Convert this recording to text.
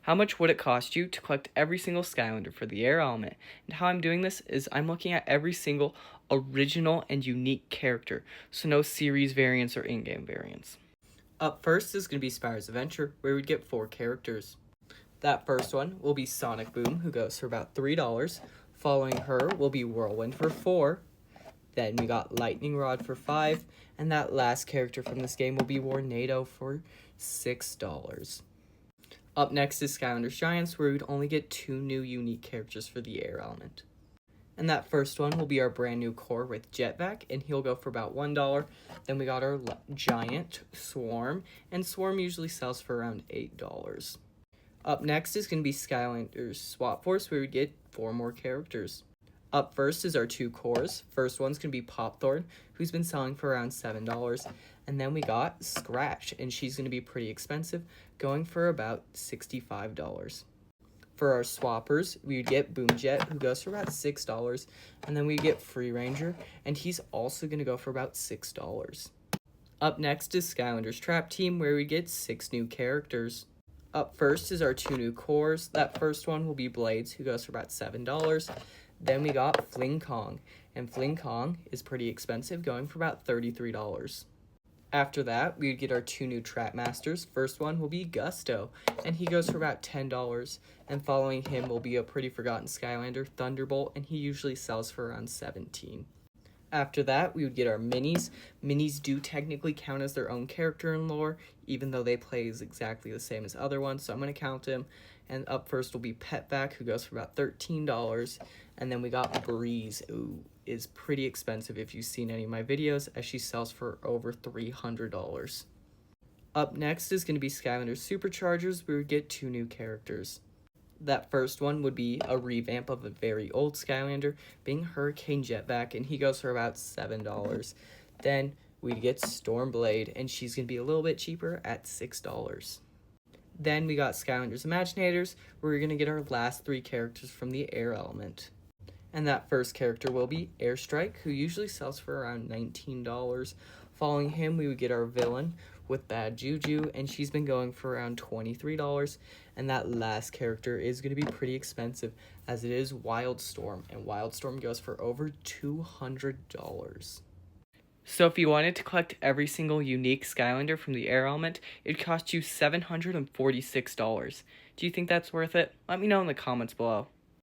How much would it cost you to collect every single Skylander for the air element? And how I'm doing this is I'm looking at every single original and unique character, so no series variants or in-game variants. Up first is going to be Spyro's Adventure, where we'd get 4 characters. That first one will be Sonic Boom, who goes for about $3. Following her will be Whirlwind for $4. Then we got Lightning Rod for $5. And that last character from this game will be Warnado for $6. Up next is Skylander's Giants, where we'd only get 2 new unique characters for the air element. And that first one will be our brand new core with Jetvac, and he'll go for about $1. Then we got our giant Swarm, and Swarm usually sells for around $8. Up next is going to be Skylander's Swap Force, where we get 4 more characters. Up first is our 2 cores. First one's going to be Popthorn, who's been selling for around $7. And then we got Scratch, and she's going to be pretty expensive, going for about $65. For our swappers, we would get Boomjet, who goes for about $6. And then we get Free Ranger, and he's also going to go for about $6. Up next is Skylander's Trap Team, where we get 6 new characters. Up first is our 2 new cores. That first one will be Blades, who goes for about $7. Then we got Fling Kong, and Fling Kong is pretty expensive, going for about $33. After that, we would get our 2 new Trap Masters. First one will be Gusto, and he goes for about $10. And following him will be a pretty forgotten Skylander, Thunderbolt, and he usually sells for around $17. After that, we would get our minis. Minis do technically count as their own character in lore, even though they play exactly the same as other ones, so I'm going to count them. And up first will be Petvac, who goes for about $13. And then we got Breeze, who is pretty expensive if you've seen any of my videos, as she sells for over $300. Up next is going to be Skylander's Superchargers, where we get 2 new characters. That first one would be a revamp of a very old Skylander, being Hurricane Jetvac, and he goes for about $7. Then we get Stormblade, and she's going to be a little bit cheaper at $6. Then we got Skylander's Imaginators, where we're going to get our last 3 characters from the air element. And that first character will be Airstrike, who usually sells for around $19. Following him, we would get our villain with Bad Juju, and she's been going for around $23. And that last character is going to be pretty expensive, as it is Wildstorm, and Wildstorm goes for over $200. So if you wanted to collect every single unique Skylander from the air element, it'd cost you $746. Do you think that's worth it? Let me know in the comments below.